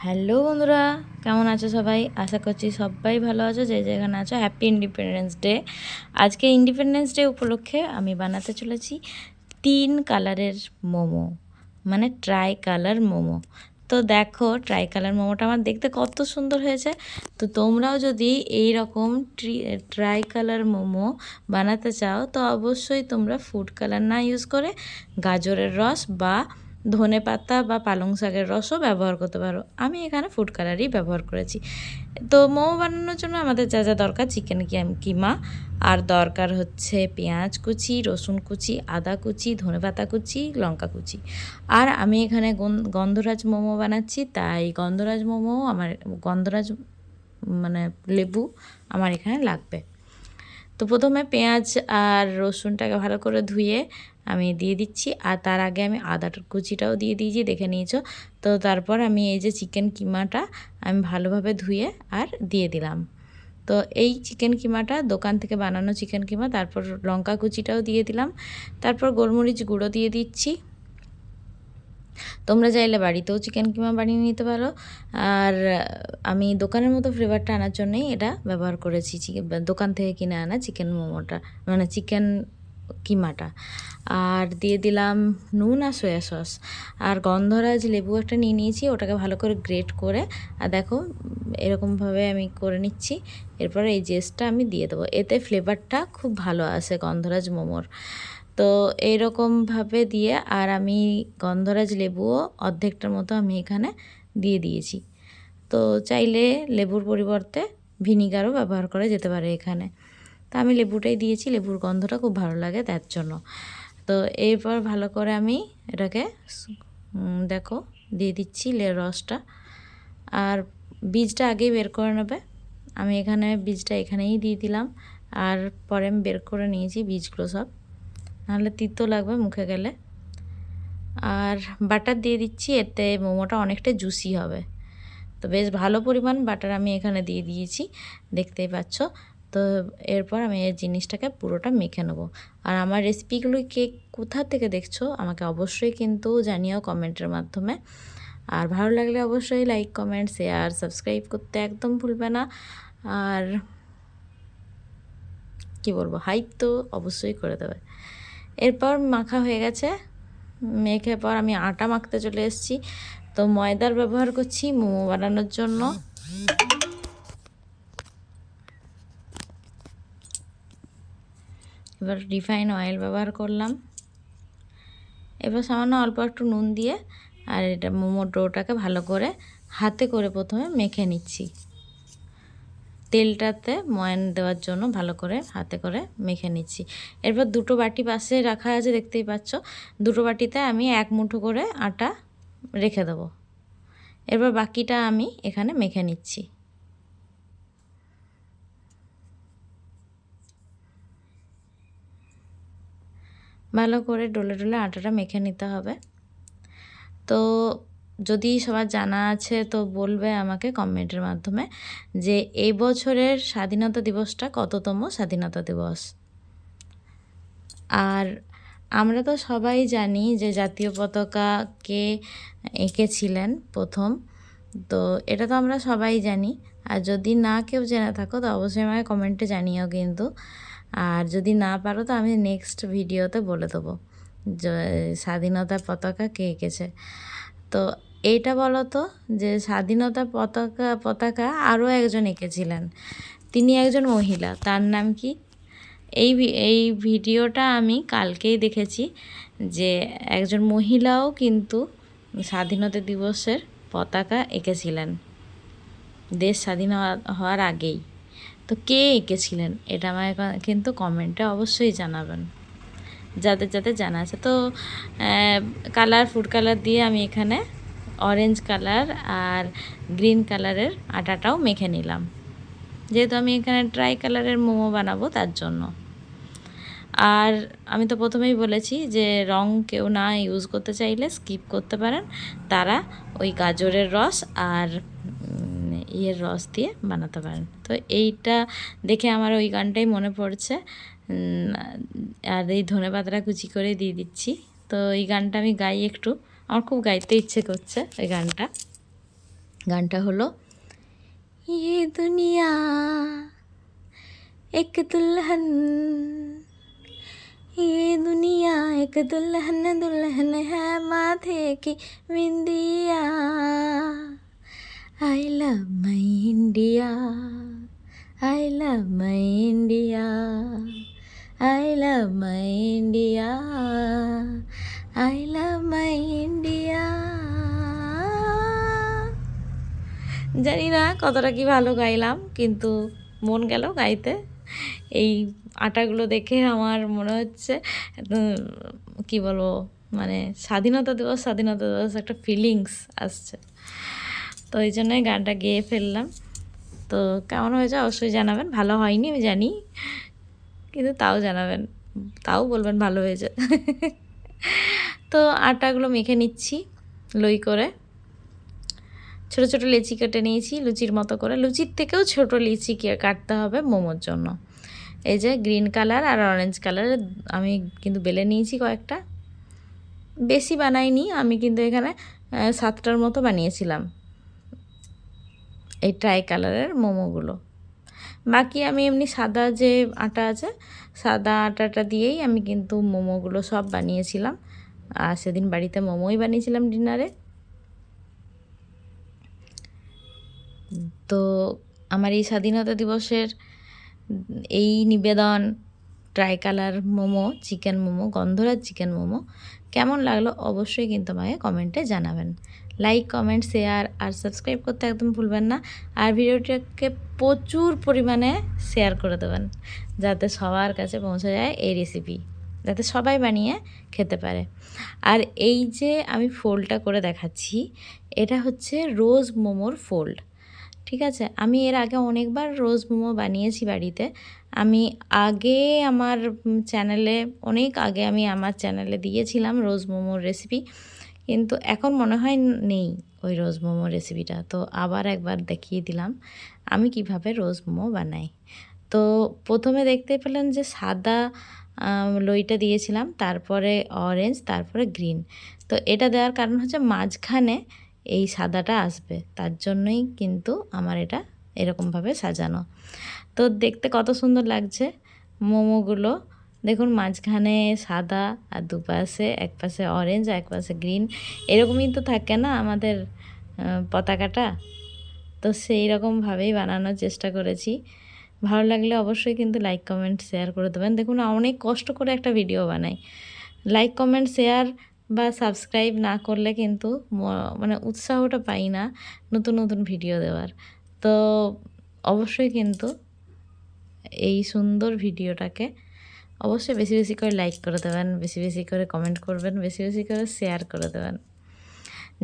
Hello বন্ধুরা, কেমন আছো সবাই? আশা করছি সবাই ভালো আছো, যে যেখানে আছো। Happy independence day. আজকে ইন্ডিপেন্ডেন্স ডে উপলক্ষে আমি বানাতে চলেছি 3 কালারের মোমো, মানে ট্রাই কালার মোমো। তো দেখো, ট্রাই কালার মোমোটা আমার দেখতে কত সুন্দর হয়েছে। তো তোমরাও যদি এই রকম ট্রাই কালার মোমো বানাতে চাও, তো অবশ্যই তোমরা ফুড কালার না ইউজ করে গাজরের রস বা ধনে পাতা বা পালং শাকের রসও ব্যবহার করতে পারো। আমি এখানে ফুড কালারই ব্যবহার করেছি। তো মোমো বানানোর জন্য আমাদের যা যা দরকার, চিকেন কিমা, আর দরকার হচ্ছে পেঁয়াজ কুচি, রসুন কুচি, আদা কুচি, ধনেপাতা কুচি, লঙ্কা কুচি। আর আমি এখানে গন্ধরাজ মোমো বানাচ্ছি, তাই গন্ধরাজ মানে লেবু আমার এখানে লাগবে। তো প্রথমে পেঁয়াজ আর রসুনটাকে ভালো করে ধুয়ে আমি দিয়ে দিচ্ছি, আর তার আগে আমি আদার কুচিটাও দিয়ে দিয়েছি, দেখে নিয়েছো। তো তারপর আমি এই যে চিকেন কিমাটা আমি ভালোভাবে ধুয়ে আর দিয়ে দিলাম। তো এই চিকেন কিমাটা দোকান থেকে বানানো চিকেন কিমা। তারপর লঙ্কা কুচিটাও দিয়ে দিলাম, তারপর গোলমরিচ গুঁড়ো দিয়ে দিচ্ছি। তোমরা চাইলে বাড়িতেও চিকেন কিমা বানিয়ে নিতে পারো। আর আমি দোকানের মতো ফ্লেভারটা আনার জন্যই এটা ব্যবহার করেছি, দোকান থেকে কিনে আনা চিকেন মোমোটা, মানে চিকেন কিমাটা। আর দিয়ে দিলাম নুন আর সয়া সস। আর গন্ধরাজ লেবু একটা নিয়ে নিয়েছি, ওটাকে ভালো করে গ্রেট করে, আর দেখো এরকমভাবে আমি করে নিচ্ছি। এরপরে এই জেসটা আমি দিয়ে দেবো, এতে ফ্লেভারটা খুব ভালো আসে গন্ধরাজ মোমোর। তো এইরকমভাবে দিয়ে, আর আমি গন্ধরাজ লেবুও অর্ধেকটার মতো আমি এখানে দিয়ে দিয়েছি। তো চাইলে লেবুর পরিবর্তে ভিনিগারও ব্যবহার করা যেতে পারে এখানে। তো আমি লেবুটাই দিয়েছি, লেবুর গন্ধটা খুব ভালো লাগে তার জন্য। তো এরপর ভালো করে আমি এটাকে দেখো দিয়ে দিচ্ছি রসটা। আর বীজটা আগেই বের করে নেবে। আমি এখানে বীজটা এখানেই দিয়ে দিলাম, আর পরে আমি বের করে নিয়েছি বীজগুলো সব, নাহলে তিতো লাগবে মুখে গেলে। আর বাটার দিয়ে দিচ্ছি, এতে মোমোটা অনেকটা জুসি হবে। তো বেশ ভালো পরিমাণ বাটার আমি এখানে দিয়ে দিয়েছি, দেখতেই পাচ্ছ। তো এরপর আমি এই জিনিসটাকে পুরোটা মেখে নেবো। আর আমার রেসিপিগুলো কে কোথা থেকে দেখছো আমাকে অবশ্যই কিন্তু জানিও কমেন্টের মাধ্যমে। আর ভালো লাগলে অবশ্যই লাইক, কমেন্ট, শেয়ার, সাবস্ক্রাইব করতে একদম ভুলবে না। আর কি বলবো, হাইপ তো অবশ্যই করে দেবে। এরপর মাখা হয়ে গেছে, মেখে পর আমি আটা মাখতে চলে এসেছি। তো ময়দার ব্যবহার করছি মোমো বানানোর জন্য। এবার রিফাইন অয়েল ব্যবহার করলাম। এবার সামান্য অল্প একটু নুন দিয়ে, আর এটা মোমোর ডোটাকে ভালো করে হাতে করে প্রথমে মেখে নিচ্ছি। তেলটাতে ময়ান দেওয়ার জন্য ভালো করে হাতে করে মেখে নিচ্ছি। এরপর দুটো বাটি পাশে রাখা আছে, দেখতেই পাচ্ছ। দুটো বাটিতে আমি 1 মুঠো করে আটা রেখে দেবো। এরপর বাকিটা আমি এখানে মেখে নিচ্ছি। ভালো করে ডলে ডলে আটাটা মেখে নিতে হবে। তো যদি সবার জানা আছে তো বলবে আমাকে কমেন্টের মাধ্যমে যে এই বছরের স্বাধীনতা দিবসটা কততম স্বাধীনতা দিবস। আর আমরা তো সবাই জানি যে জাতীয় পতাকা কে এঁকেছিলেন প্রথম। তো এটা তো আমরা সবাই জানি। আর যদি না কেউ জেনে থাকো তো অবশ্যই আমাকে কমেন্টে জানিও কিন্তু। আর যদি না পারো তো আমি নেক্সট ভিডিওতে বলে দেবো যে স্বাধীনতার পতাকা কে এঁকেছে। তো এইটা বলো তো, যে স্বাধীনতা পতাকা আরও একজন এঁকেছিলেন, তিনি একজন মহিলা, তার নাম কি? এই ভিডিওটা আমি কালকেই দেখেছি, যে একজন মহিলাও কিন্তু স্বাধীনতা দিবসের পতাকা এঁকেছিলেন দেশ স্বাধীন হওয়ার আগেই। তো কে এঁকেছিলেন এটা আমাকে কিন্তু কমেন্টে অবশ্যই জানাবেন, যাদের যাদের জানা আছে। তো ফুড কালার দিয়ে আমি এখানে অরেঞ্জ কালার আর গ্রিন কালারের আটাটাও মেখে নিলাম, যেহেতু আমি এখানে ট্রাই কালারের মোমো বানাবো তার জন্য। আর আমি তো প্রথমেই বলেছি যে রং কেউ না ইউজ করতে চাইলে স্কিপ করতে পারেন, তারা ওই গাজরের রস আর রস দিয়ে বানাতে পারেন। তো এইটা দেখে আমার ওই গানটাই মনে পড়ছে। আর এই ধনেপাতাটা কুচি করে দিয়ে দিচ্ছি। তো এই গানটা আমি গাই একটু, আমার খুব গাইতে ইচ্ছে করছে এই গানটা। গানটা হলো ये दुनिया एक दुल्हन, ये दुनिया एक दुल्हन, दुल्हन है माथे की बिंदिया, I love my India, I love my India, I love my India, I love my India. জানি না কতটা কি ভালো গাইলাম, কিন্তু মন গেল গাইতে। এই আটাগুলো দেখে আমার মনে হচ্ছে কি বলবো, মানে স্বাধীনতা দিবস একটা ফিলিংস আসছে, তো এই জন্যই গানটা গেয়ে ফেললাম। তো কেমন হয়েছে অবশ্যই জানাবেন। ভালো হয়নি আমি জানি, কিন্তু তাও জানাবেন, তাও বলবেন ভালো হয়েছে। তো আটাগুলো মেখে নিচ্ছি লই করে, ছোটো ছোটো লেচি কেটে নিয়েছি লুচির মতো করে। লুচির থেকেও ছোটো লিচি কাটতে হবে মোমোর জন্য। এই যে গ্রিন কালার আর অরেঞ্জ কালারের আমি কিন্তু বেলে নিয়েছি কয়েকটা, বেশি বানাইনি আমি, কিন্তু এখানে 7টার মতো বানিয়েছিলাম এই ট্রাই কালারের মোমোগুলো। বাকি আমি এমনি সাদা যে আটা আছে, সাদা আটাটা দিয়েই আমি কিন্তু মোমোগুলো সব বানিয়েছিলাম। আর সেদিন বাড়িতে মোমোই বানিয়েছিলাম ডিনারে। তো আমার এই স্বাধীনতা দিবসের এই নিবেদন try colour momo, chicken momo, গন্ধরাজ চিকেন মোমো কেমন লাগলো অবশ্যই কিন্তু আমাকে কমেন্টে জানাবেন। লাইক, কমেন্ট, শেয়ার আর সাবস্ক্রাইব করতে একদম ভুলবেন না। আর ভিডিওটাকে প্রচুর পরিমাণে শেয়ার করে দেবেন, যাতে সবার কাছে পৌঁছে যায় এই রেসিপি, যাতে সবাই বানিয়ে খেতে পারে। আর এই যে আমি ফোল্ডটা করে দেখাচ্ছি, এটা হচ্ছে রোজ মোমোর ফোল্ড। ঠিক আছে, আমি এর আগে অনেকবার রোজ মোমো বানিয়েছি বাড়িতে। আমি আগে আমার চ্যানেলে, অনেক আগে আমি আমার চ্যানেলে দিয়েছিলাম রোজ মোমোর রেসিপি, কিন্তু এখন মনে হয় নেই ওই রোজ মোমোর রেসিপিটা। তো আবার একবার দেখিয়ে দিলাম আমি কিভাবে রোজ মোমো বানাই। তো প্রথমে দেখতে পেলেন যে সাদা লইটা দিয়েছিলাম, তারপরে অরেঞ্জ, তারপরে গ্রিন। তো এটা দেওয়ার কারণ হচ্ছে মাঝখানে এই সাদাটা আসবে, তার জন্যই কিন্তু আমার এটা এরকমভাবে সাজানো। তো দেখতে কত সুন্দর লাগছে মোমোগুলো, দেখুন মাঝখানে সাদা আর দুপাশে, এক পাশে অরেঞ্জ আর এক পাশে গ্রিন, এরকমই তো থাকে না আমাদের পতাকাটা। তো সেই রকমভাবেই বানানোর চেষ্টা করেছি। ভালো লাগলে অবশ্যই কিন্তু লাইক, কমেন্ট, শেয়ার করে দেবেন। দেখুন অনেক কষ্ট করে একটা ভিডিও বানাই, লাইক, কমেন্ট, শেয়ার বা সাবস্ক্রাইব না করলে কিন্তু মানে উৎসাহটা পাই না নতুন নতুন ভিডিও দেওয়ার। তো অবশ্যই কিন্তু এই সুন্দর ভিডিওটাকে অবশ্যই বেশি বেশি করে লাইক করে দেবেন, বেশি বেশি করে কমেন্ট করবেন, বেশি বেশি করে শেয়ার করে দেবেন,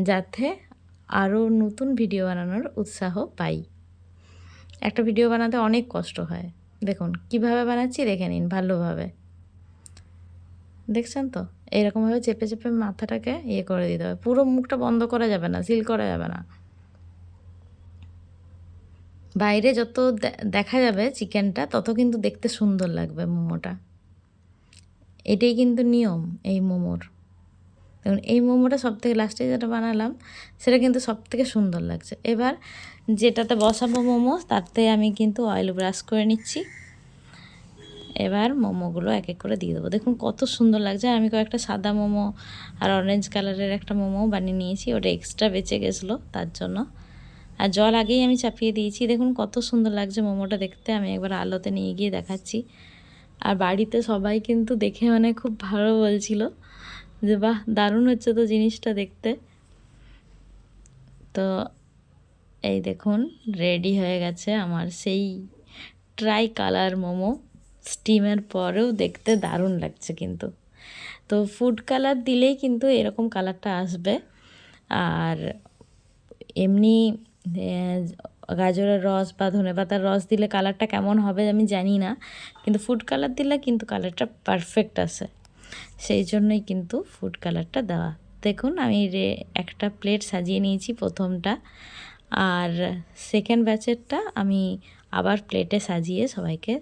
যাতে আরও নতুন ভিডিও বানানোর উৎসাহ পাই। একটা ভিডিও বানাতে অনেক কষ্ট হয়, দেখুন কিভাবে বানাচ্ছি দেখে নিন ভালোভাবে, দেখছেন তো? এইরকমভাবে চেপে চেপে মাথাটাকে করে দিতে হবে, পুরো মুখটা বন্ধ করা যাবে না, সিল করা যাবে না। বাইরে যত দেখা যাবে চিকেনটা, তত কিন্তু দেখতে সুন্দর লাগবে মোমোটা। এটাই কিন্তু নিয়ম এই মোমোর। দেখুন এই মোমোটা সবথেকে লাস্টে যেটা বানালাম সেটা কিন্তু সবথেকে সুন্দর লাগছে। এবার যেটাতে বসাবো মোমো, তাতে আমি কিন্তু অয়েল ব্রাশ করে নিচ্ছি। এবার মোমোগুলো এক এক করে দিয়ে দেবো। দেখুন কত সুন্দর লাগছে। আমি কয়েকটা সাদা মোমো আর অরেঞ্জ কালারের একটা মোমো বানিয়ে নিয়েছি, ওটা এক্সট্রা বেঁচে গেছিলো তার জন্য। আর জল আগেই আমি চাপিয়ে দিয়েছি। দেখুন কত সুন্দর লাগছে মোমোটা দেখতে। আমি একবার আলোতে নিয়ে গিয়ে দেখাচ্ছি। আর বাড়িতে সবাই কিন্তু দেখে মানে খুব ভালো বলছিল যে বাহ, দারুণ হচ্ছে তো জিনিসটা দেখতে। তো এই দেখুন রেডি হয়ে গেছে আমার সেই ট্রাই কালার মোমো। স্টিমের পরেও দেখতে দারুণ লাগছে কিন্তু। তো ফুড কালার দিলেই কিন্তু এরকম কালারটা আসবে। আর এমনি গাজরের রস বা ধনেপাতার রস দিলে কালারটা কেমন হবে আমি জানি না, কিন্তু ফুড কালার দিলে কিন্তু কালারটা পারফেক্ট আসে। সেই জন্যই কিন্তু ফুড কালারটা দেওয়া। দেখুন আমি একটা প্লেট সাজিয়ে নিয়েছি প্রথমটা, আর সেকেন্ড ব্যাচেরটা আমি আবার প্লেটে সাজিয়ে সবাইকে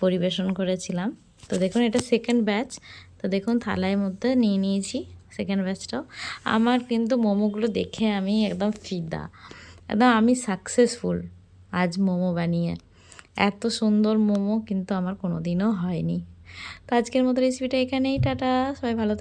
পরিবেশন করেছিলাম। তো দেখুন এটা সেকেন্ড ব্যাচ। তো দেখুন থালার মধ্যে নিয়ে নিয়েছি সেকেন্ড ব্যাচটাও। আমার কিন্তু মোমোগুলো দেখে আমি একদম ফিদা। একদম আমি সাকসেসফুল আজ মোমো বানিয়ে। এত সুন্দর মোমো কিন্তু আমার কোনো দিনও হয়নি। তো আজকের মতো রেসিপিটা এখানেই, টাটা, সবাই ভালো